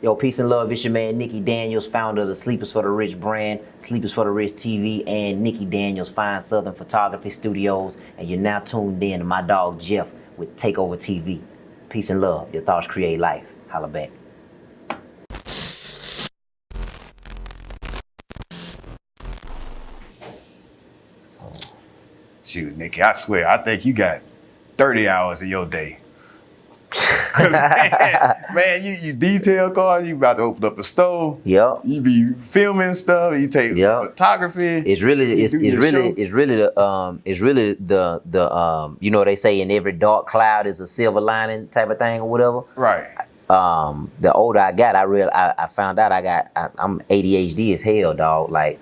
Yo, peace and love. It's your man, Nicki Daniels, founder of the Sleepers for the Rich brand, Sleepers for the Rich TV, and Nicki Daniels, Fine Southern Photography Studios. And you're now tuned in to my dog, Jeff, with Takeover TV. Peace and love. Your thoughts create life. Holla back. Shoot, Nicki, I swear, I think you got 30 hours in your day. Cause man, you detail cars, you about to open up a store. Yep. You be filming stuff, you take photography. It's really you know, they say in every dark cloud is a silver lining type of thing or whatever. Right. The older I got, I found out I'm ADHD as hell, dog. Like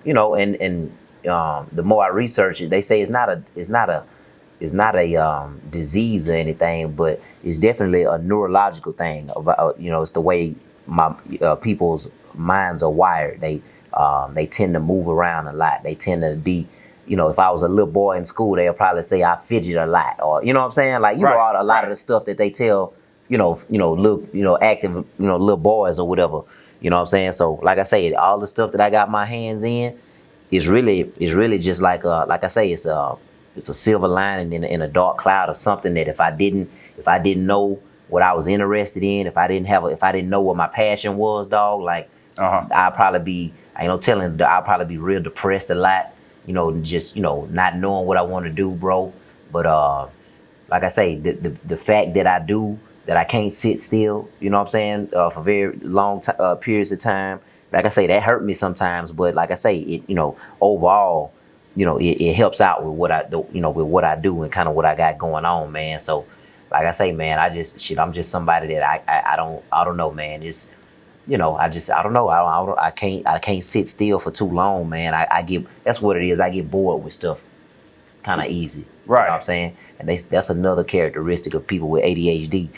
you know, and the more I research it, they say it's not a disease or anything, but it's definitely a neurological thing. About you know, it's the way my people's minds are wired. They tend to move around a lot. They tend to be, you know, if I was a little boy in school, they'll probably say I fidget a lot, or you know what I'm saying? Like you know, a lot of the stuff that they tell little active little boys or whatever. You know what I'm saying? So like I say, all the stuff that I got my hands in is really just like I say, it's a silver lining in a dark cloud or something that if I didn't know what I was interested in, if I didn't know what my passion was, dog, like I'd probably be, I'll probably be real depressed a lot, just not knowing what I want to do, bro. But like I say, the fact that I can't sit still, you know what I'm saying, for very long periods of time, like I say, that hurt me sometimes. But like I say, it overall, it helps out with what I do, with what I do and kind of what I got going on, man. So like I say, man, I'm just somebody that I don't know, man. It's, I don't know. I can't sit still for too long, man. That's what it is. I get bored with stuff kind of easy. Right. You know what I'm saying? And that's another characteristic of people with ADHD.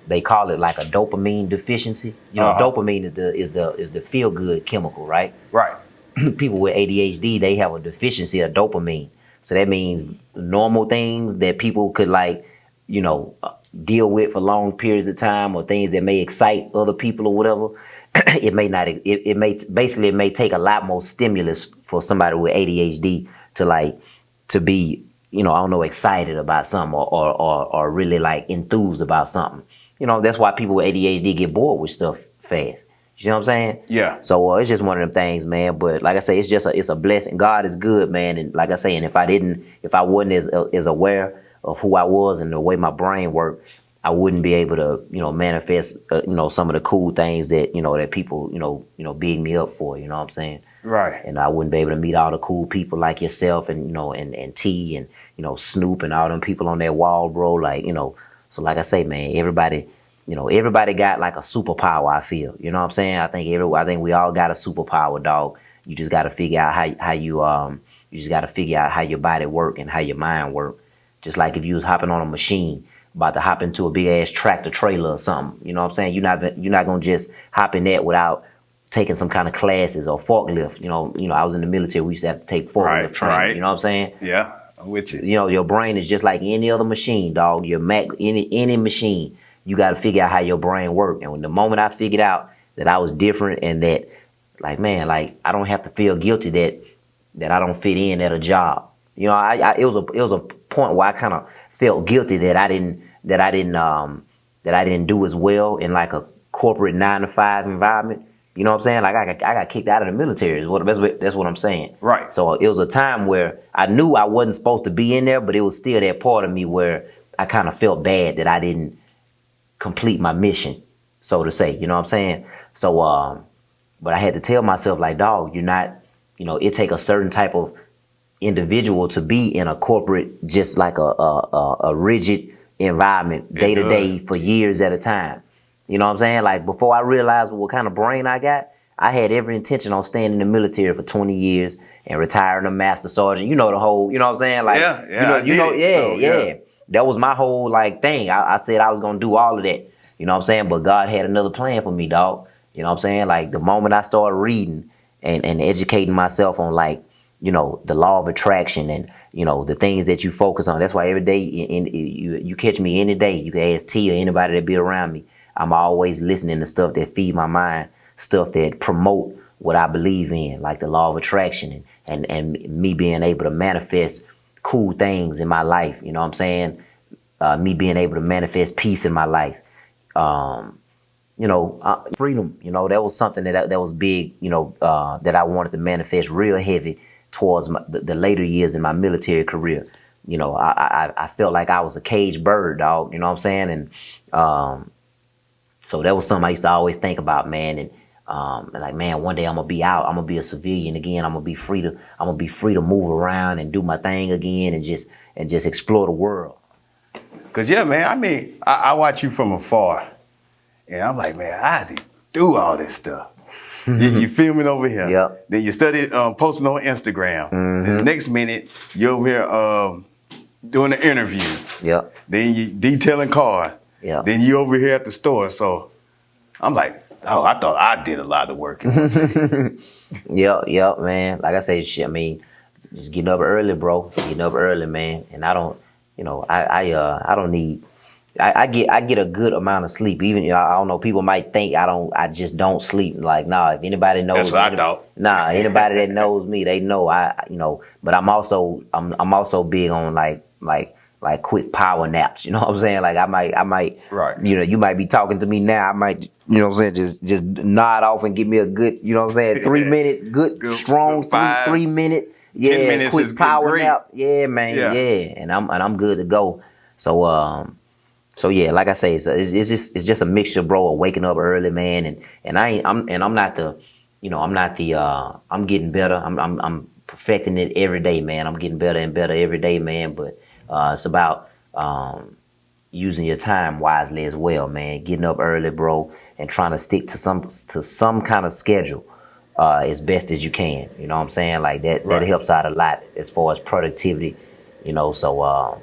They call it like a dopamine deficiency. Dopamine is the feel good chemical, right? Right. People with ADHD, they have a deficiency of dopamine. So that means normal things that people could deal with for long periods of time, or things that may excite other people or whatever. It may take a lot more stimulus for somebody with ADHD to be, excited about something or really like enthused about something. That's why people with ADHD get bored with stuff fast. You know what I'm saying? Yeah. So it's just one of them things, man. But like I say, it's a blessing. God is good, man. And like I say, and if I wasn't as aware of who I was and the way my brain worked, I wouldn't be able to, manifest, some of the cool things that, that people, big me up for. You know what I'm saying? Right. And I wouldn't be able to meet all the cool people like yourself and, and T and, Snoop and all them people on that wall, bro. Like, so like I say, man, everybody got like a superpower, I feel. You know what I'm saying? I think we all got a superpower, dog. You just got to figure out how your body work and how your mind work. Just like if you was hopping on a machine, about to hop into a big ass tractor trailer or something. You know what I'm saying? You're not gonna just hop in that without taking some kind of classes or forklift. I was in the military. We used to have to take forklift training. Right. You know what I'm saying? Yeah, I'm with you. Your brain is just like any other machine, dog. Your Mac, any machine. You got to figure out how your brain works. And the moment I figured out that I was different and that, like, man, like I don't have to feel guilty that I don't fit in at a job. It was a point where I kind of felt guilty that I didn't do as well in like a corporate 9-to-5 environment. You know what I'm saying? Like I got kicked out of the military. That's what I'm saying. Right. So it was a time where I knew I wasn't supposed to be in there, but it was still that part of me where I kind of felt bad that I didn't complete my mission, so to say. You know what I'm saying? So, but I had to tell myself, like, dog, you're not, it take a certain type of individual to be in a corporate, just like a rigid environment day to day for years at a time. You know what I'm saying? Like, before I realized what kind of brain I got, I had every intention on staying in the military for 20 years and retiring a master sergeant. You know the whole, you know what I'm saying? Like, yeah. That was my whole like thing. I said I was gonna do all of that. You know what I'm saying? But God had another plan for me, dog. You know what I'm saying? Like, the moment I started reading and educating myself on, like, the law of attraction and, the things that you focus on. That's why every day you catch me any day. You can ask T or anybody that be around me. I'm always listening to stuff that feed my mind, stuff that promote what I believe in, like the law of attraction and me being able to manifest cool things in my life. You know what I'm saying? Me being able to manifest peace in my life. Freedom. You know, that was something that was big. You know, that I wanted to manifest real heavy towards the later years in my military career. You know, I felt like I was a caged bird, dog. You know what I'm saying? And so that was something I used to always think about, man. And like, man, one day I'm gonna be out. I'm gonna be a civilian again. I'm gonna be free to move around and do my thing again, and just explore the world. Cause yeah, man. I mean, I watch you from afar, and I'm like, man, how does he do all this stuff? you filming over here. Yep. Then you started posting on Instagram. Then the next minute, you're over here doing an interview. Yep. Then you detailing cars. Yeah. Then you over here at the store. So I'm like, oh, I thought I did a lot of work. Yep, man. Like I say, shit. I mean, just getting up early, bro. Getting up early, man. And I don't, you know, I don't need. I get a good amount of sleep. Even, you know, I don't know. People might think I just don't sleep. Like, nah. If anybody knows, that's what I thought. Nah, anybody that knows me, they know you know. But I'm also big on like quick power naps. You know what I'm saying? Like I might, right. You know, you might be talking to me now. I might, you know what I'm saying, just nod off and give me a good, you know what I'm saying, 3 minute, good strong good 3 minute, 10 minutes quick is power great. nap. Yeah, man, yeah. And I'm good to go. So yeah, like I say, it's just a mixture, bro, of waking up early, man, and I'm not the, you know, I'm getting better. I'm perfecting it every day, man. I'm getting better and better every day, man. But it's about using your time wisely as well, man. Getting up early, bro, and trying to stick to some kind of schedule as best as you can. You know what I'm saying? Like that helps out a lot as far as productivity. You know, so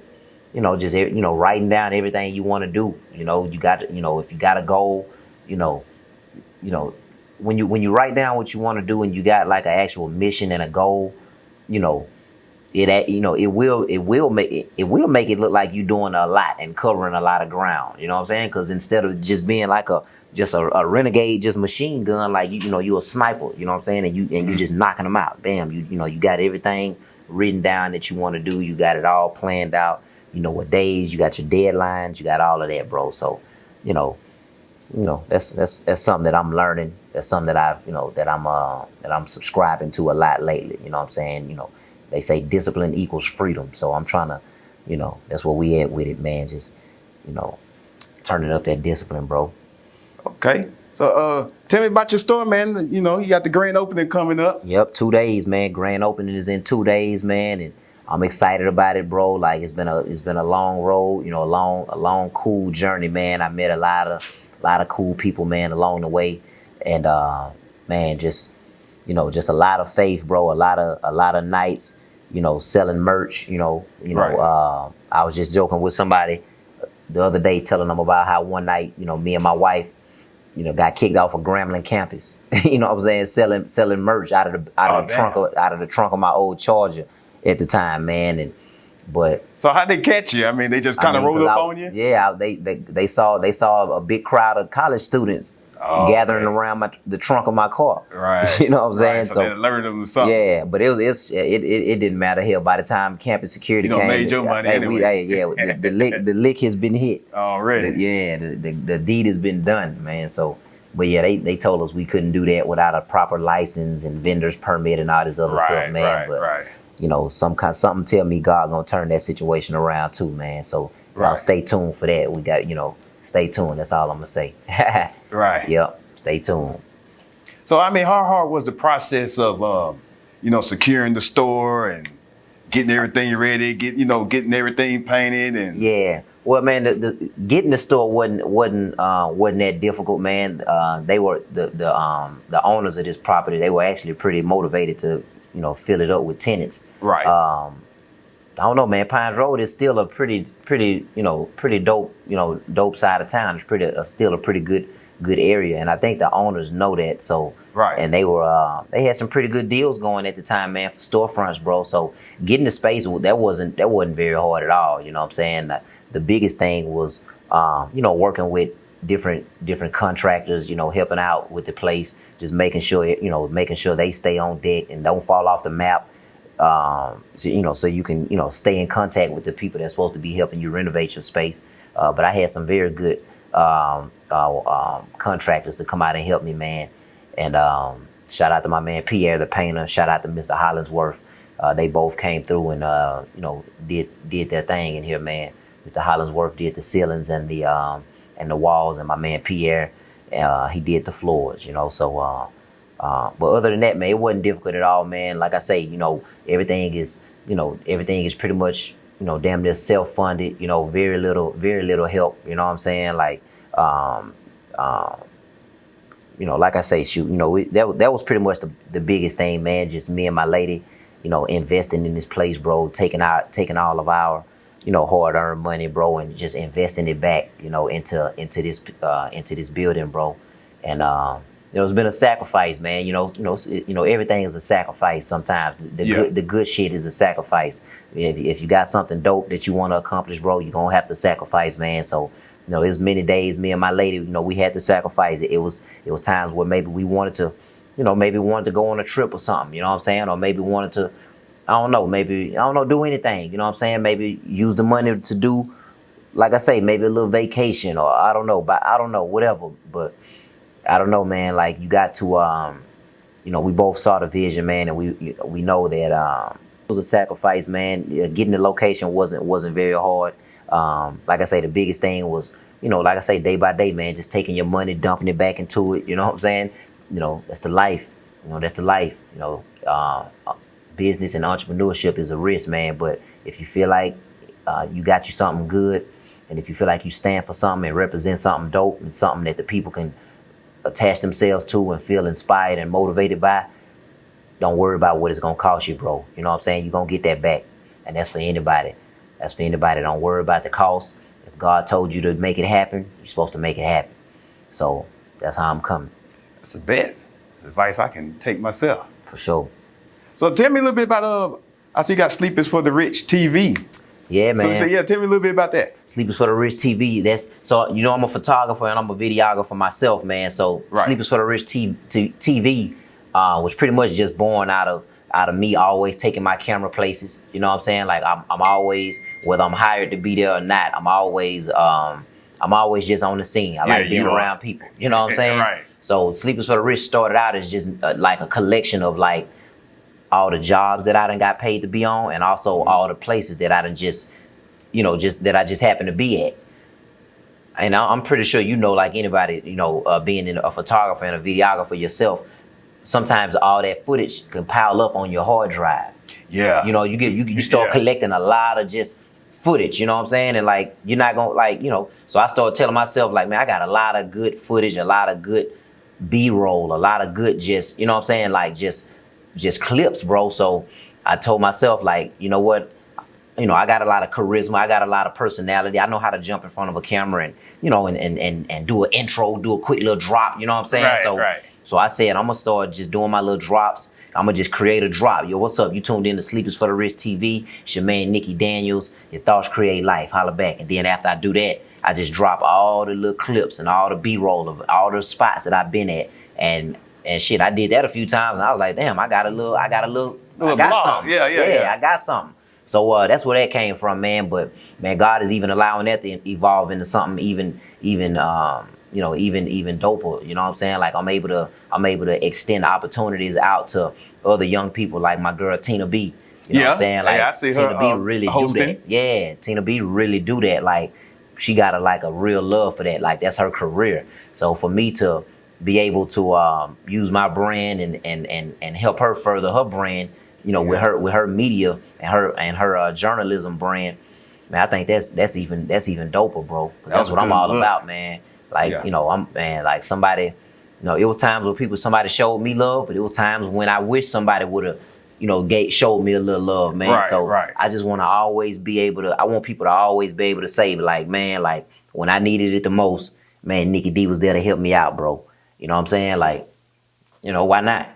you know, just, you know, writing down everything you want to do. You know, you got to, you know, if you got a goal, you know, when you write down what you want to do and you got like an actual mission and a goal, you know, it will make it look like you're doing a lot and covering a lot of ground. You know what I'm saying? Because instead of just being like a renegade, just machine gun, like you know, you're a sniper. You know what I'm saying? And you just knocking them out. Bam, you know, you got everything written down that you want to do. You got it all planned out. You know what days, you got your deadlines, you got all of that, bro. So, you know, that's something that I'm learning. That's something that I'm subscribing to a lot lately. You know what I'm saying? You know, they say discipline equals freedom. So I'm trying to, you know, that's where we at with it, man. Just, you know, turning up that discipline, bro. Okay. So tell me about your store, man. You know, you got the grand opening coming up. Yep, 2 days, man. Grand opening is in 2 days, man, and I'm excited about it, bro. Like it's been a long road, you know, a long cool journey, man. I met a lot of cool people, man, along the way, and man, just, you know, just a lot of faith, bro. A lot of nights, you know, selling merch. You know, Right. I was just joking with somebody the other day, telling them about how one night, you know, me and my wife, you know, got kicked off of Grambling campus. You know what I'm saying? Selling merch out of the trunk of my old Charger at the time, man. But so how'd they catch you? I mean, they just kind of rolled up on you? Yeah, they saw a big crowd of college students gathering around the trunk of my car. Right. You know what I'm saying? Right. So they alerted them to something. Yeah, but it didn't matter. Hell, by the time campus security came, made your money anyway. The lick has been hit already. The deed has been done, man. So, but yeah, they told us we couldn't do that without a proper license and vendor's permit and all this other stuff, man. Right. You know, something tell me God gonna turn that situation around too, man. So stay tuned for that. We got, you know, stay tuned. That's all I'm gonna say. Right. Yep. Stay tuned. So I mean, how hard was the process of you know, securing the store and getting everything ready, getting everything painted and yeah. Well, man, the getting the store wasn't that difficult, man. They were the owners of this property. They were actually pretty motivated to, you know, fill it up with tenants. Right. I don't know, man. Pines Road is still a pretty dope side of town. It's still a pretty good area, and I think the owners know that. So right. And they had some pretty good deals going at the time, man, for storefronts, bro. So getting the space that wasn't very hard at all. You know what I'm saying? The biggest thing was, you know, working with different contractors, helping out with the place, just making sure making sure they stay on deck and don't fall off the map. So you can stay in contact with the people that's supposed to be helping you renovate your space. But I had some very good contractors to come out and help me, man. And shout out to my man Pierre the painter. Shout out to Mr. Hollingsworth. They both came through and did their thing in here, man. Mr. Hollingsworth did the ceilings and the walls, and my man Pierre, he did the floors. So but other than that, man, it wasn't difficult at all, man. Like I say, everything is pretty much damn near self-funded. Very little help. You know what I'm saying? Like like I say, shoot, that was pretty much the biggest thing, man. Just me and my lady, investing in this place, bro. Taking all of our, hard-earned money, bro, and just investing it back, into this building, bro. And it's been a sacrifice, man. Everything is a sacrifice sometimes. The good shit is a sacrifice. If you got something dope that you want to accomplish, bro, you're gonna have to sacrifice, man. So it was many days, me and my lady, we had to sacrifice it. It was times where maybe we wanted to, go on a trip or something, you know what I'm saying? Or maybe wanted to, do anything, you know what I'm saying? Maybe use the money to do, like I say, maybe a little vacation, or whatever. But I don't know, man. Like, you got to, we both saw the vision, man, and we know that it was a sacrifice, man. Getting the location wasn't very hard. Like I say, the biggest thing was, like I say, day by day, man, just taking your money, dumping it back into it. You know what I'm saying? That's the life. That's the life. Business and entrepreneurship is a risk, man. But if you feel like you got you something good, and if you feel like you stand for something and represent something dope and something that the people can attach themselves to and feel inspired and motivated by, don't worry about what it's gonna cost you, bro. You know what I'm saying? You're gonna get that back. And that's for anybody. Don't worry about the cost. If God told you to make it happen, you're supposed to make it happen. So that's how I'm coming. That's a bet. It's advice I can take myself. For sure. So tell me a little bit about I see you got Sleep is for the Rich TV. Yeah, man. So tell me a little bit about that. Sleep is for the Rich TV. I'm a photographer and I'm a videographer myself, man. So right. Sleep is for the Rich TV was pretty much just born out of me always taking my camera places. You know what I'm saying? Like I'm always, whether I'm hired to be there or not, I'm always just on the scene. I like being around people. You know what I'm saying? Right. So Sleep is for the Rich started out as just like a collection of like all the jobs that I done got paid to be on, and also all the places that I done that I just happen to be at. And I'm pretty sure like anybody, being a photographer and a videographer yourself, sometimes all that footage can pile up on your hard drive. Yeah. You start collecting a lot of just footage, you know what I'm saying? And like, you're not gonna so I started telling myself like, man, I got a lot of good footage, a lot of good B-roll, a lot of good just, you know what I'm saying? Like just clips, bro. So I told myself like, you know what? I got a lot of charisma. I got a lot of personality. I know how to jump in front of a camera and do an intro, do a quick little drop. You know what I'm saying? Right. So I said, I'm going to start just doing my little drops. I'm going to just create a drop. Yo, what's up? You tuned in to Sleep is for the Rich TV. It's your man, Nicki Daniels. Your thoughts create life. Holla back. And then after I do that, I just drop all the little clips and all the B-roll of all the spots that I've been at. And shit, I did that a few times. And I was like, damn, I got something. Yeah. I got something. So that's where that came from, man. But man, God is even allowing that to evolve into something even doper. You know what I'm saying? Like I'm able to extend opportunities out to other young people, like my girl Tina B. You know what I'm saying? Like I see Tina her B really hosting. do that. Yeah, Tina B really do that. Like she got a real love for that. Like that's her career. So for me to be able to use my brand and help her further her brand, with her media and her journalism brand, man, I think that's even doper, bro. That's what I'm all about, man. Like, like somebody, it was times where somebody showed me love, but it was times when I wish somebody would have, showed me a little love, man. Right. I just want to always be able to, I want people to always be able to say, like, man, like when I needed it the most, man, Nicki D was there to help me out, bro. You know what I'm saying? Like, why not?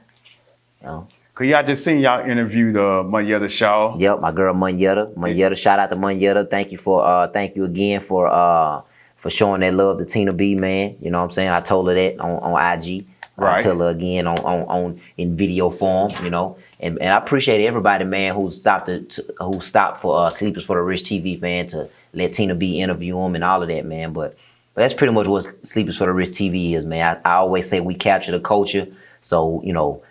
Cause y'all just seen y'all interview the Monyetta Shaw. Yep, my girl Monyetta. Shout out to Monyetta. Thank you again for for showing that love to Tina B, man. You know what I'm saying? I told her that on IG. Right. I'll tell her again on in video form, you know. And I appreciate everybody, man, who stopped for Sleepers for the Rich TV, man, to let Tina B interview him and all of that, man. But that's pretty much what Sleepers for the Rich TV is, man. I always say we capture the culture. So, you know,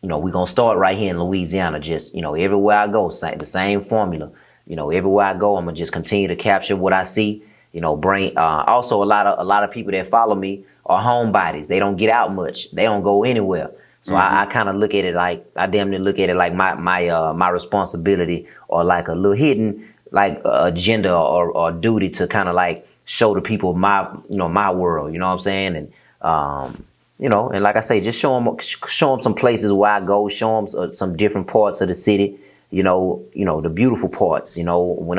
we're going to start right here in Louisiana. Just, you know, everywhere I go, the same formula. You know, everywhere I go, I'm going to just continue to capture what I see. You know, bring also a lot of people that follow me are homebodies. They don't get out much. They don't go anywhere. So I kind of look at it like, I damn near look at it like my responsibility, or like a little hidden like agenda or duty to kind of like show the people my world. You know what I'm saying? And you know, and like I say, just show them some places where I go. Show them some different parts of the city. You know the beautiful parts. You know, when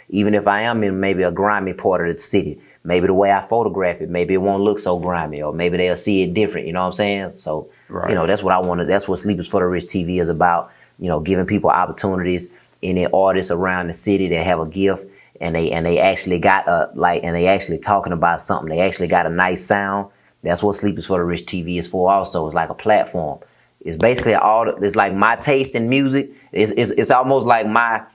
even if I am in maybe a grimy part of the city, maybe the way I photograph it, maybe it won't look so grimy, or maybe they'll see it different. You know what I'm saying? So you know, that's what I wanted. That's what Sleepers for the Rich TV is about. You know, giving people opportunities, any artists around the city that have a gift, and they actually got and they actually talking about something. They actually got a nice sound. That's what Sleepers for the Rich TV is for. Also, it's like a platform. It's basically it's like my taste in music. It's almost like my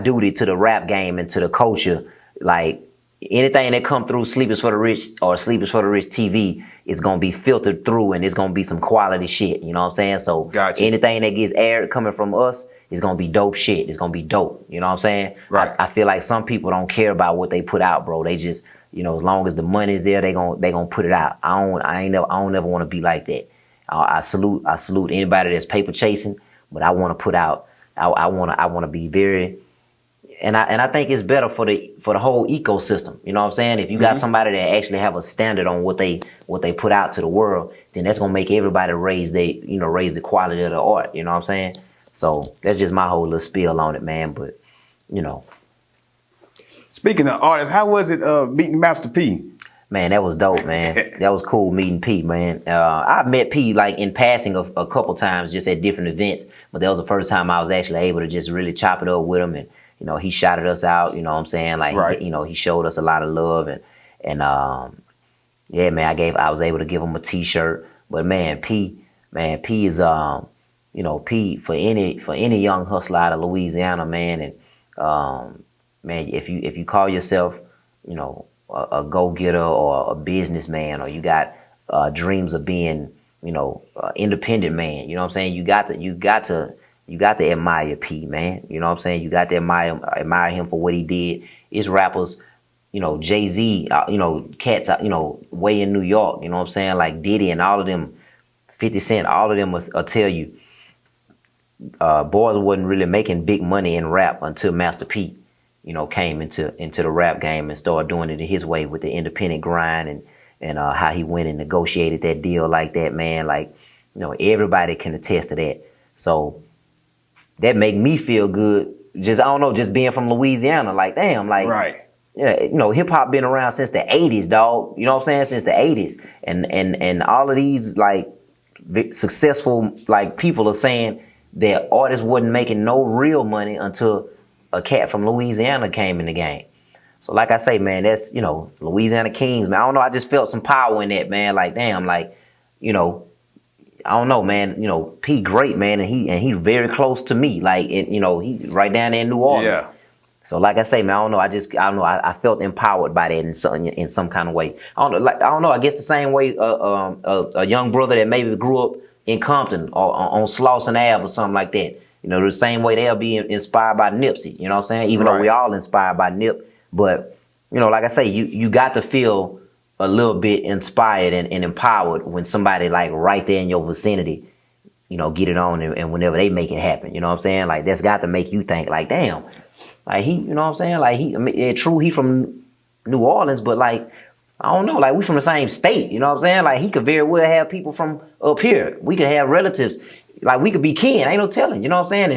duty to the rap game and to the culture. Like anything that come through Sleepers for the Rich or Sleepers for the Rich TV is gonna be filtered through, and it's gonna be some quality shit. You know what I'm saying? So gotcha. Anything that gets aired coming from us is gonna be dope shit. It's gonna be dope. You know what I'm saying? Right. I feel like some people don't care about what they put out, bro. They just, you know, as long as the money's there, they gonna put it out. I don't ever want to be like that. I salute anybody that's paper chasing, but I want to put out. I want to be very, and I think it's better for the whole ecosystem. You know what I'm saying? If you got somebody that actually have a standard on what they put out to the world, then that's gonna make everybody raise the quality of the art. You know what I'm saying? So that's just my whole little spiel on it, man. But you know. Speaking of artists, how was it meeting Master P? Man, that was dope, man. That was cool meeting P, man. I met P like in passing a couple times, just at different events. But that was the first time I was actually able to just really chop it up with him, and you know, he shouted us out. You know what I'm saying? Like, you know, he showed us a lot of love, and yeah, man, I was able to give him a T-shirt. But man, P is you know, P for any young hustler out of Louisiana, man, and man, if you call yourself, you know, a go-getter or a businessman, or you got dreams of being, you know, independent man, you know what I'm saying? You got to admire P, man. You know what I'm saying? You got to admire him for what he did. It's rappers, you know, Jay-Z, you know, cats, you know, way in New York, you know what I'm saying? Like Diddy and all of them, 50 Cent, all of them will tell you, boys wasn't really making big money in rap until Master P, you know, came into the rap game and started doing it his way with the independent grind, and how he went and negotiated that deal like that, man. Like, you know, everybody can attest to that. So that make me feel good. Just, I don't know, just being from Louisiana, like, damn, like, yeah, you know, hip hop been around since the 80s, dog. You know what I'm saying? Since the 80s. And all of these like successful like people are saying that artists wasn't making no real money until a cat from Louisiana came in the game. So like I say, man, that's, you know, Louisiana Kings, man. I don't know, I just felt some power in that, man. Like, damn, like, you know, I don't know, man. You know, P great, man, and he's very close to me. Like, you know, he's right down there in New Orleans. Yeah. So like I say, man, I don't know. I felt empowered by that in some kind of way. I don't know. I guess the same way a young brother that maybe grew up in Compton or on Slauson Ave or something like that. You know, the same way they'll be inspired by Nipsey. You know what I'm saying? Even though we all inspired by Nip, but you know, like I say, you got to feel a little bit inspired and empowered when somebody like right there in your vicinity, you know, get it on and whenever they make it happen. You know what I'm saying? Like that's got to make you think like, damn. Like he, you know what I'm saying? Like it's true he from New Orleans, but like, I don't know, like we from the same state, you know what I'm saying? Like he could very well have people from up here. We could have relatives, like we could be kin, ain't no telling, you know what I'm saying?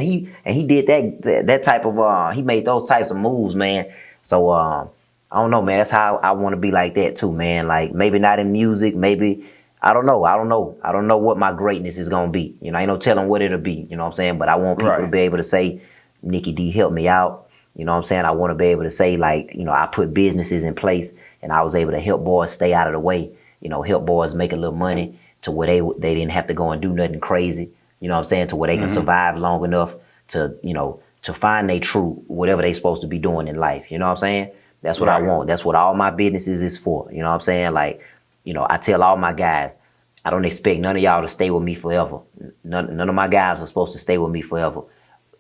And he did that type of, he made those types of moves, man. So I don't know, man, that's how I want to be like that too, man. Like maybe not in music, maybe, I don't know what my greatness is going to be. You know, ain't no telling what it'll be, you know what I'm saying? But I want people to be able to say, Nicki D helped me out. You know what I'm saying? I want to be able to say, like, you know, I put businesses in place and I was able to help boys stay out of the way, you know, help boys make a little money to where they didn't have to go and do nothing crazy, you know what I'm saying, to where they can survive long enough to, you know, to find their true, whatever they supposed to be doing in life. You know what I'm saying? That's what I want. That's what all my businesses is for. You know what I'm saying? Like, you know, I tell all my guys, I don't expect none of y'all to stay with me forever. None of my guys are supposed to stay with me forever.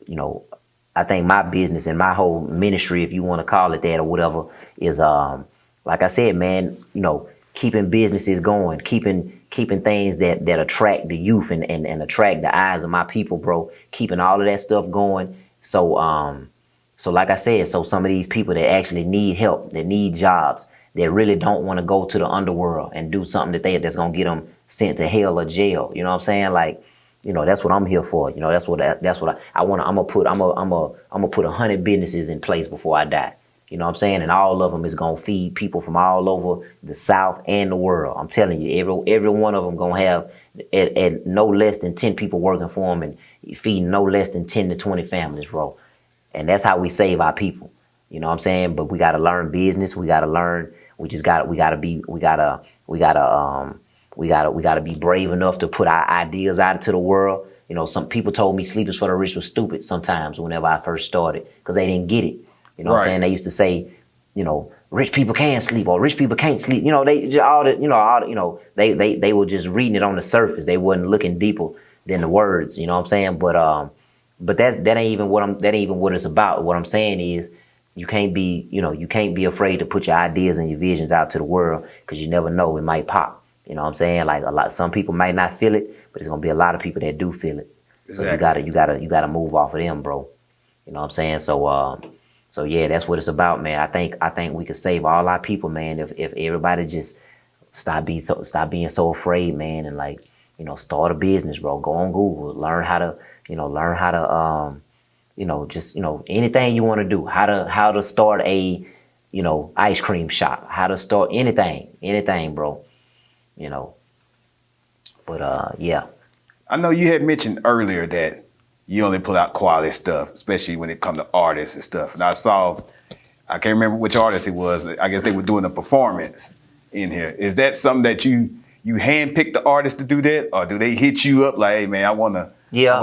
You know, I think my business and my whole ministry, if you want to call it that or whatever, is like I said, man, you know, keeping businesses going, keeping things that attract the youth and attract the eyes of my people, bro. Keeping all of that stuff going. So like I said, so some of these people that actually need help, that need jobs, that really don't want to go to the underworld and do something that's gonna get them sent to hell or jail. You know what I'm saying? Like, you know, that's what I'm here for. You know, that's what I want. I'm gonna put 100 businesses in place before I die. You know what I'm saying? And all of them is gonna feed people from all over the South and the world. I'm telling you, every one of them gonna have at no less than 10 people working for them and feeding no less than 10 to 20 families, bro. And that's how we save our people. You know what I'm saying? But we gotta learn business. We gotta learn. We gotta be brave enough to put our ideas out into the world. You know, some people told me Sleepers for the Rich was stupid sometimes whenever I first started because they didn't get it. You know what I'm saying? They used to say, you know, rich people can sleep or rich people can't sleep. You know, they were just reading it on the surface. They wasn't looking deeper than the words. You know what I'm saying? But that ain't even what it's about. What I'm saying is, you can't be afraid to put your ideas and your visions out to the world because you never know, it might pop. You know what I'm saying? Like some people might not feel it, but there's gonna be a lot of people that do feel it. Exactly. So you gotta move off of them, bro. You know what I'm saying? So yeah, that's what it's about, man. I think we could save all our people, man, if everybody just stop being so afraid, man, and like, you know, start a business, bro. Go on Google, learn how to just, you know, anything you want to do, how to start a, you know, ice cream shop, how to start anything, bro, you know. But yeah. I know you had mentioned earlier that you only put out quality stuff, especially when it comes to artists and stuff. And I can't remember which artist it was. I guess they were doing a performance in here. Is that something that you handpick the artist to do that, or do they hit you up like, hey man, I want to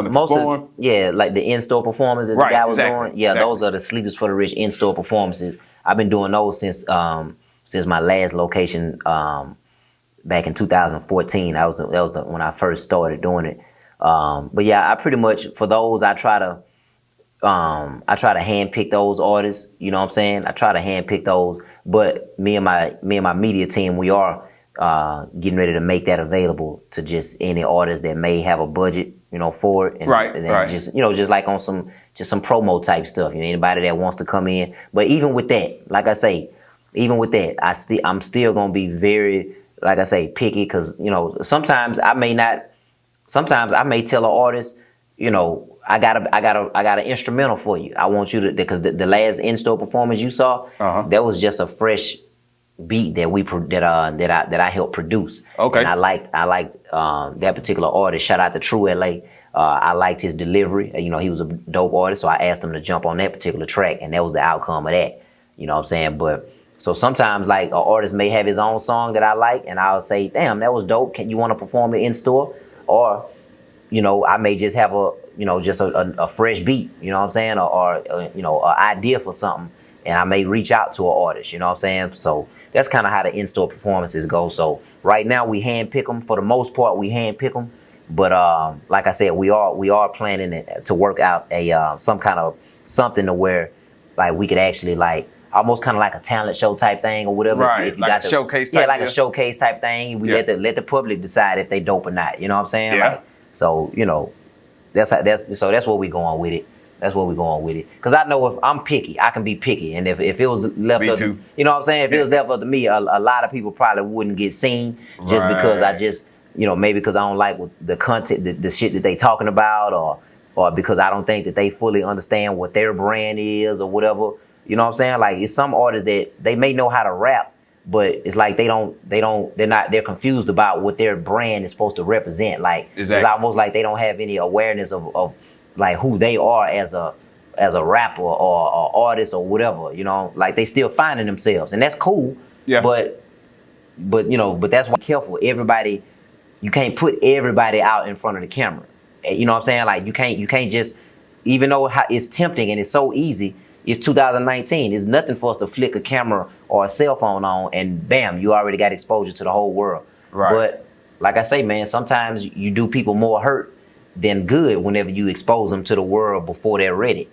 most perform? of like the in-store performances that the guy was doing. Yeah, exactly. Those are the Sleepers for the Rich in-store performances. I've been doing those since my last location back in 2014. That was when I first started doing it. But yeah, I pretty much, for those, I try to handpick those artists. You know what I'm saying? I try to handpick those. But me and my media team, we are getting ready to make that available to just any artist that may have a budget, you know, for it. And just, you know, just like on some promo type stuff. You know, anybody that wants to come in. But even with that, like I say, I'm still gonna be very, like I say, picky, because, you know, sometimes I may tell an artist, you know, I got an instrumental for you. I want you to, because the last in-store performance you saw, that was just a fresh beat that I helped produce. Okay. And I liked that particular artist. Shout out to True LA. I liked his delivery. You know, he was a dope artist, so I asked him to jump on that particular track, and that was the outcome of that. You know what I'm saying? But so sometimes, like, an artist may have his own song that I like, and I'll say, damn, that was dope. Can you want to perform it in store? Or, you know, I may just have a fresh beat, you know what I'm saying? Or you know, an idea for something, and I may reach out to an artist, you know what I'm saying? So that's kind of how the in-store performances go. So right now we handpick them. For the most part, we handpick them. But like I said, we are planning to work out some kind of something to where, like, we could actually, like, almost kind of like a talent show type thing or whatever. Right, if you like a showcase type. Yeah, like a showcase type thing. We let the public decide if they dope or not. You know what I'm saying? Yeah. Like, so, you know, that's what we going with it. That's where we're going with it. Because I know if I'm picky, I can be picky. And if it was left up, you know what I'm saying? If it was left up to me, a lot of people probably wouldn't get seen just because I just, you know, maybe because I don't like the content, the shit that they talking about, or because I don't think that they fully understand what their brand is or whatever. You know what I'm saying? Like, it's some artists that they may know how to rap, but it's like they're confused about what their brand is supposed to represent. Like, exactly. It's almost like they don't have any awareness of like who they are as a as a rapper or artist or whatever, you know, like they still finding themselves, and that's cool. Yeah. But that's why be careful. Everybody, you can't put everybody out in front of the camera. You know what I'm saying? Like you can't just, even though it's tempting and it's so easy. It's 2019. It's nothing for us to flick a camera or a cell phone on and bam, you already got exposure to the whole world. Right. But like I say, man, sometimes you do people more hurt than good whenever you expose them to the world before they're ready.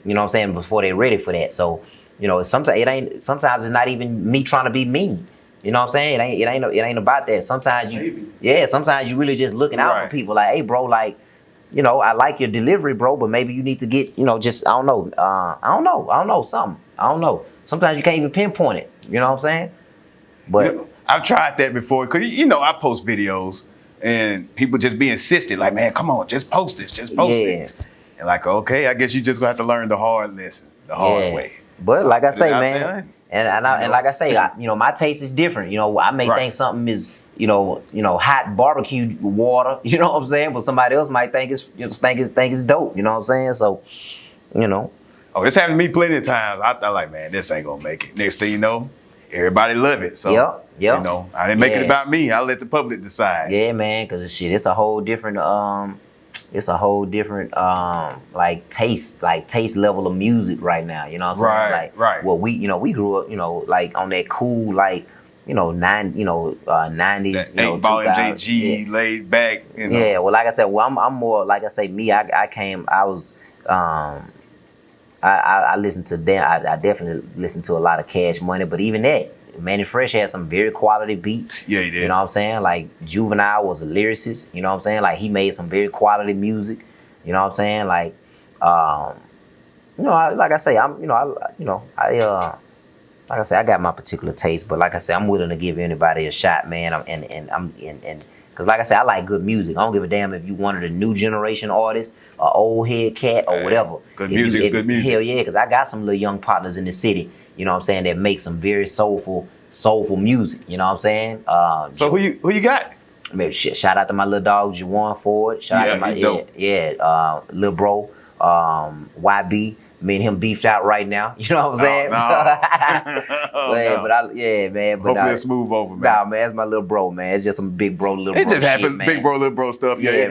You know what I'm saying? Before they're ready for that. So, you know, sometimes it's not even me trying to be mean. You know what I'm saying? It ain't about that. Sometimes sometimes you really just looking out for people. Like, hey, bro, like, you know, I like your delivery, bro, but maybe you need to get, you know, just I don't know, something. I don't know. Sometimes you can't even pinpoint it. You know what I'm saying? But I've tried that before, cause you know I post videos and people just be insistent, like, man, come on, just post it, and like, okay, I guess you just gonna have to learn the hard lesson, the hard way. But so, like I say, man, there, and like I say, you know, my taste is different. You know, I may think something is, you know, hot barbecue water. You know what I'm saying? But somebody else might think it's dope. You know what I'm saying? So, you know. Oh, it's happened to me plenty of times. I thought, like, man, this ain't gonna make it. Next thing you know, everybody love it. So, you know, I didn't make it about me. I let the public decide. Yeah, man, because shit, it's a whole different like taste level of music right now. You know what I'm saying? Like, well, we grew up, you know, like on that cool, like, you know, 90s, you know, 8 ball MJG, laid back, you know. Yeah, well, like I said, I'm more, like I say, me, I listened to them. I definitely listened to a lot of Cash Money, but even that, Manny Fresh had some very quality beats. Yeah, he did. You know what I'm saying? Like Juvenile was a lyricist. You know what I'm saying? Like he made some very quality music. You know what I'm saying? Like, you know, like I say, like I say, I got my particular taste, but like I say, I'm willing to give anybody a shot, man. Because like I say, I like good music. I don't give a damn if you one of the new generation artists, or old head cat, or whatever. Good music is good music. Hell yeah, because I got some little young partners in the city, you know what I'm saying, that make some very soulful music. You know what I'm saying? So who you got? I mean, shout out to my little dog Juwan Ford. Shout out to my little bro YB. Me and him beefed out right now. You know what I'm saying? Man. But hopefully it's smooth over, man. Nah, man, it's my little bro, man. It's just some big bro, little bro. It just happened, big bro, little bro stuff. Yeah, it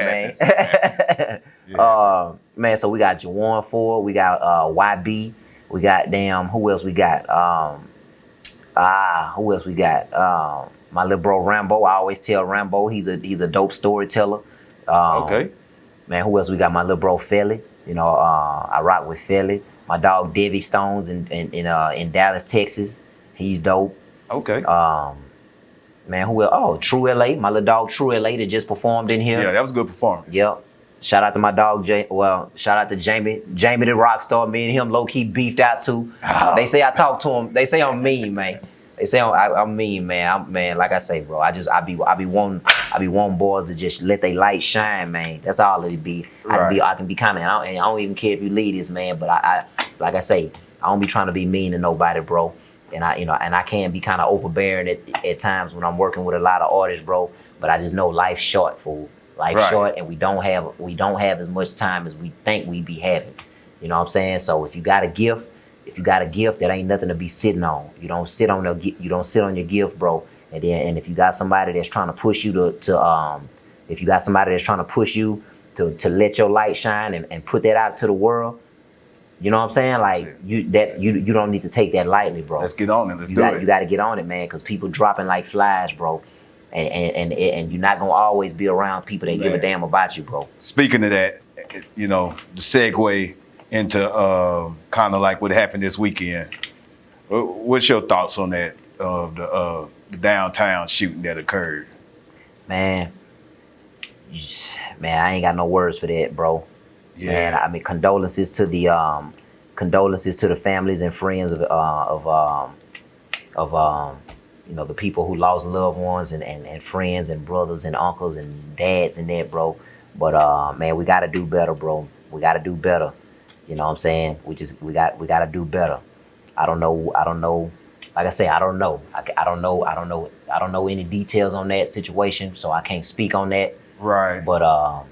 man. Man, so we got Juwan Ford, we got YB, we got who else we got? Who else we got? My little bro Rambo. I always tell Rambo he's a dope storyteller. Okay. Man, who else we got? My little bro Felly. You know, I rock with Felly. My dog Devi Stones in Dallas, Texas. He's dope. Okay. Man, who else? Oh, True LA. My little dog True LA that just performed in here. Yeah, that was a good performance. Yep. Shout out to my dog shout out to Jamie. Jamie the Rockstar. Me and him low key beefed out too. Oh. They say I talk to him. They say I'm mean, man. They say I'm mean, man. Man, like I say, bro, I be wanting boys to just let they light shine, man. That's all it be. I can be kind of, and I don't even care if you lead this, man. But I like I say, I don't be trying to be mean to nobody, bro. And I can be kind of overbearing at times when I'm working with a lot of artists, bro. But I just know life's short, fool. Life's short, and we don't have as much time as we think we be having. You know what I'm saying? So if you got a gift. That ain't nothing to be sitting on. You don't sit on your gift, bro. And if you got somebody that's trying to push you to let your light shine and put that out to the world, you know what I'm saying? Like you don't need to take that lightly, bro. Let's get on it. You got to get on it, man, because people dropping like flies, bro. And you're not gonna always be around people that give a damn about you, bro. Speaking of that, you know, the segue into kind of like what happened this weekend. What's your thoughts on that, the downtown shooting that occurred? Man, I ain't got no words for that, bro. Yeah. Man, I mean, condolences to the families and friends of you know, the people who lost loved ones and friends and brothers and uncles and dads and that, bro. But man, we gotta do better, bro. We gotta do better. You know what I'm saying? We gotta do better. I don't know. Like I say, I don't know. I don't know any details on that situation, so I can't speak on that. Right. But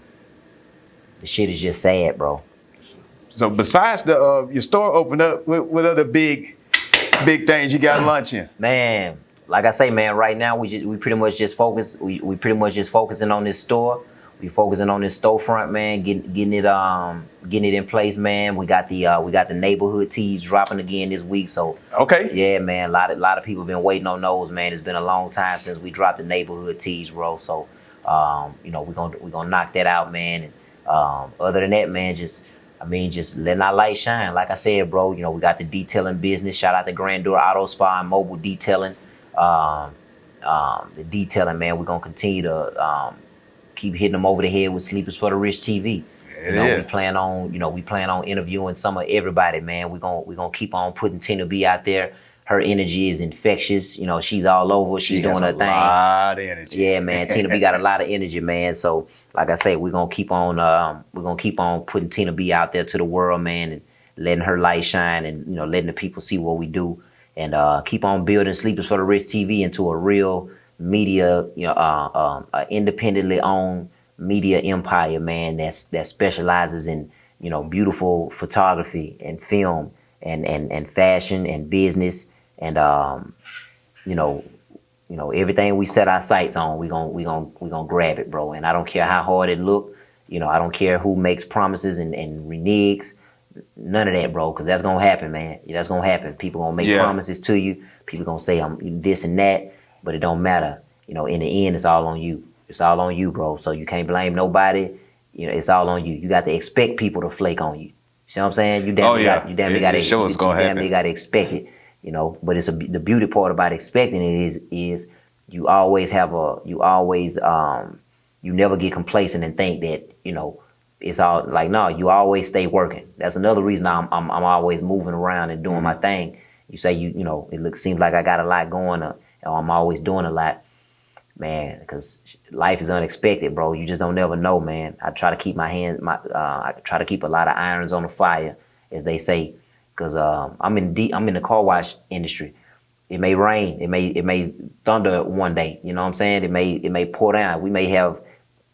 the shit is just sad, bro. So besides the your store opened up, what other big things you got lunching? Man, like I say, man, right now we pretty much just focus. We pretty much just focusing on this store. We focusing on this storefront, man. Getting it in place, man. We got the neighborhood teas dropping again this week. So Okay. yeah, man. A lot of people been waiting on those, man. It's been a long time since we dropped the neighborhood teas, bro. So you know, we're gonna knock that out, man. And other than that, man, just letting our light shine. Like I said, bro, you know, we got the detailing business. Shout out to Grandeur Auto Spa and Mobile Detailing. The detailing, man, we're gonna continue to keep hitting them over the head with Sleepers for the Rich TV. You know, we plan on interviewing some of everybody, man. We're gonna keep on putting Tina B out there. Her energy is infectious. You know, she's all over. She's doing her thing. A lot of energy. Yeah, man. Tina B got a lot of energy, man. So, like I say, we're gonna keep on putting Tina B out there to the world, man, and letting her light shine, and you know, letting the people see what we do, and keep on building Sleepers for the Rich TV into a real media, you know, independently owned media empire, man. That specializes in, you know, beautiful photography and film and fashion and business and you know, everything we set our sights on, we gonna grab it, bro. And I don't care how hard it look, you know, I don't care who makes promises and reneges, none of that, bro, because that's gonna happen, man. That's gonna happen. People gonna make promises to you. People gonna say I'm this and that, but it don't matter. You know, in the end, it's all on you. It's all on you, bro. So you can't blame nobody. You know, it's all on you. You got to expect people to flake on you. See what I'm saying? You damn got to expect it. You know, but it's the beauty part about expecting it is you always you never get complacent and think that, you know, it's all like, no, you always stay working. That's another reason I'm always moving around and doing my thing. You say you know, seems like I got a lot going on, or I'm always doing a lot, man, because life is unexpected, bro. You just don't never know, man. I try to keep I try to keep a lot of irons on the fire, as they say, because I'm in the car wash industry. It may rain, it may thunder one day. You know what I'm saying? It may pour down. We may have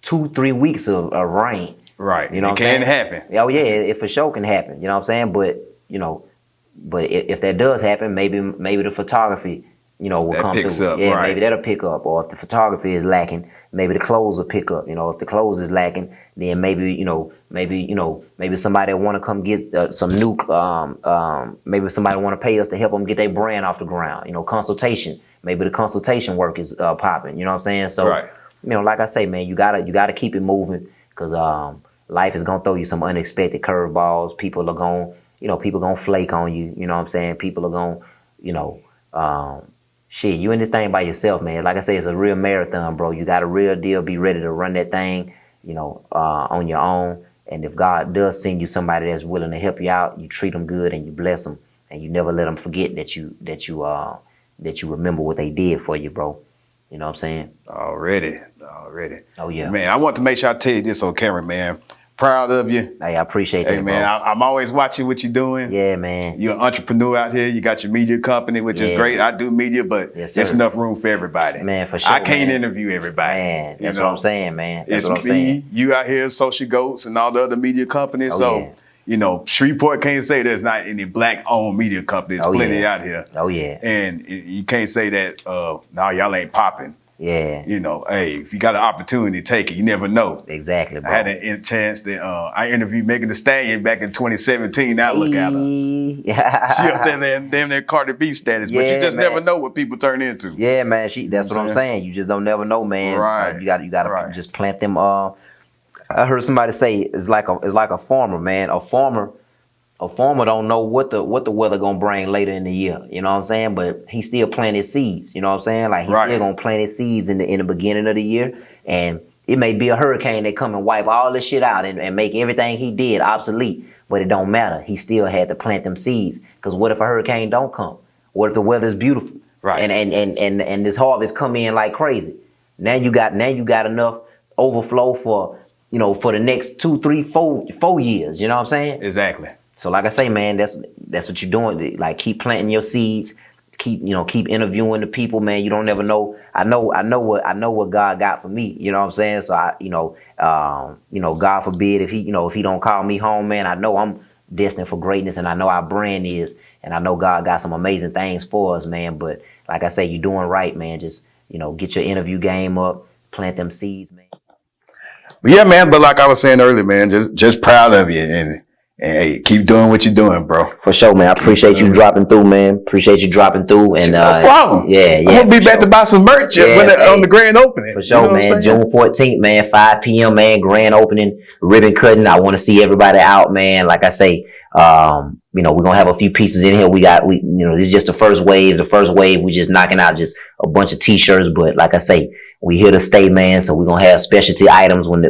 2-3 weeks of rain. Right. You know it can happen. Oh yeah, it for sure can happen. You know what I'm saying? But you know, if that does happen, maybe the photography, you know, will that come picks through. Up, yeah, right. Maybe that'll pick up. Or if the photography is lacking, maybe the clothes will pick up. You know, if the clothes is lacking, then maybe somebody will want to come get some new. Maybe somebody want to pay us to help them get their brand off the ground. You know, consultation. Maybe the consultation work is popping. You know what I'm saying? So, right. You know, like I say, man, you gotta keep it moving, because life is gonna throw you some unexpected curveballs. People gonna flake on you. You know what I'm saying? People are gonna, you know, shit, you in this thing by yourself, man. Like I say, it's a real marathon, bro. You got a real deal. Be ready to run that thing, you know, on your own. And if God does send you somebody that's willing to help you out, you treat them good and you bless them, and you never let them forget that you remember what they did for you, bro. You know what I'm saying? Already. Oh yeah, man. I want to make sure I tell you this on camera, man. Proud of you. Hey, I appreciate that, hey, man, bro. I'm always watching what you're doing. Yeah, man. You're an entrepreneur out here. You got your media company, which is great. I do media, but there's enough room for everybody. Man, for sure. I can't interview everybody. Man, that's what I'm saying, man. That's it's what I'm saying. You out here, Social Goats, and all the other media companies. You know, Shreveport can't say there's not any black-owned media companies. Plenty out here. Oh, yeah. And you can't say that, no, y'all ain't popping. Yeah. You know, hey, if you got an opportunity, take it. You never know. Exactly, bro. I had a chance that I interviewed Megan Thee Stallion back in 2017. Now look at her. She up there damn near Cardi B status. But you just never know what people turn into. Yeah, man. That's what I'm saying. You just don't never know, man. Right. You gotta just plant them. I heard somebody say it's like a farmer, man. A farmer don't know what the weather gonna bring later in the year. You know what I'm saying? But he still planted seeds. You know what I'm saying? Like he's still gonna plant his seeds in the beginning of the year, and it may be a hurricane that come and wipe all this shit out and make everything he did obsolete. But it don't matter. He still had to plant them seeds. Because what if a hurricane don't come? What if the weather's beautiful? Right. And this harvest come in like crazy? Now you got enough overflow for the next 2, 3, 4 years. You know what I'm saying? Exactly. So like I say, man, that's what you're doing. Like keep planting your seeds, keep interviewing the people, man. You don't never know. I know what God got for me. You know what I'm saying? So God forbid if he don't call me home, man. I know destined for greatness, and I know our brand is, and I know God got some amazing things for us, man. But like I say, you're doing right, man. Just, get your interview game up, plant them seeds, man. But yeah, man. But like I was saying earlier, man, just proud of you, and hey, keep doing what you're doing, bro. For sure, man. I appreciate you dropping through, man. Appreciate you dropping through, and no problem. Yeah. I'm gonna be back to buy some merch on the grand opening. For sure, man. June 14th, man, 5 p.m., man. Grand opening, ribbon cutting. I want to see everybody out, man. Like I say, we're gonna have a few pieces in here. This is just the first wave. The first wave, we just knocking out just a bunch of t-shirts. But like I say, we here to stay, man. So we're gonna have specialty items when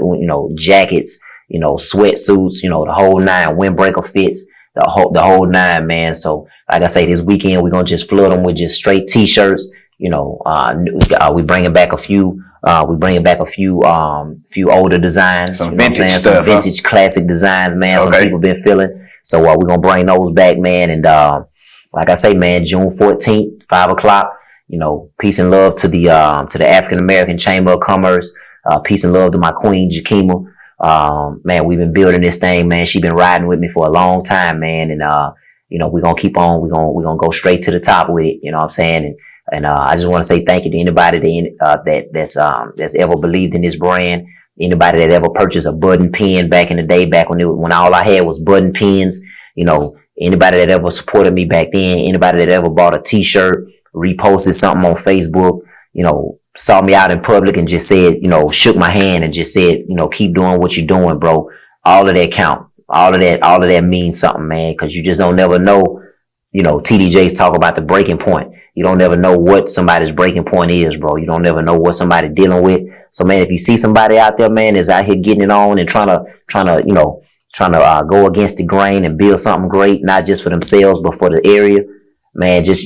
jackets, sweatsuits, the whole nine, windbreaker fits, the whole nine, man. So like I say, this weekend we're gonna just flood them with just straight t-shirts. We bringing back a few. Few older designs, some vintage stuff, some vintage classic designs, man. Okay. Some people been feeling. So we're gonna bring those back, man. And like I say, man, June 14th, 5:00. Peace and love to the African American Chamber of Commerce. Peace and love to my queen Jakima. Man, we've been building this thing, man. She been riding with me for a long time, man. And we're gonna keep on. We're gonna go straight to the top with it. You know what I'm saying? And I just want to say thank you to anybody that's ever believed in this brand. Anybody that ever purchased a button pen back in the day, back when all I had was button pens. Anybody that ever supported me back then. Anybody that ever bought a T-shirt, reposted something on Facebook. Saw me out in public and just said, shook my hand and just said, keep doing what you're doing, bro. All of that count. All of that means something, man. Because you just don't never know. TDJs talk about the breaking point. You don't never know what somebody's breaking point is, bro. You don't never know what somebody's dealing with. So, man, if you see somebody out there, man, that's out here getting it on and trying to go against the grain and build something great, not just for themselves, but for the area, man, just,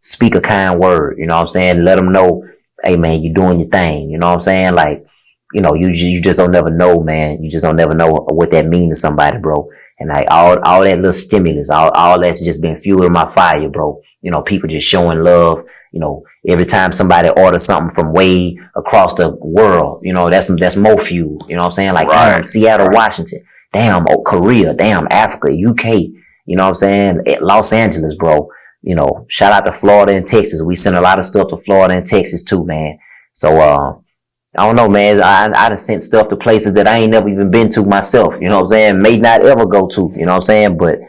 speak a kind word. You know what I'm saying? Let them know, hey, man, you're doing your thing. You know what I'm saying? Like, you just don't never know, man. You just don't never know what that means to somebody, bro. And like all that little stimulus, all that's just been fueling my fire, bro. People just showing love. Every time somebody orders something from way across the world, that's more fuel. You know what I'm saying? Like, right. Damn, Seattle, Washington, damn, Korea, damn, Africa, UK. You know what I'm saying? Los Angeles, bro. Shout out to Florida and Texas. We send a lot of stuff to Florida and Texas too, man. So, I don't know, man. I done sent stuff to places that I ain't never even been to myself. You know what I'm saying? May not ever go to. You know what I'm saying? But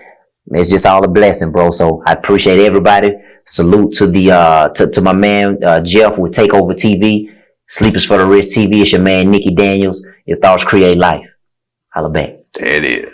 it's just all a blessing, bro. So I appreciate everybody. Salute to to my man Jeff with Takeover TV. Sleepers for the Rich TV. It's your man Nicki Daniels. Your thoughts create life. Holla back. There it is.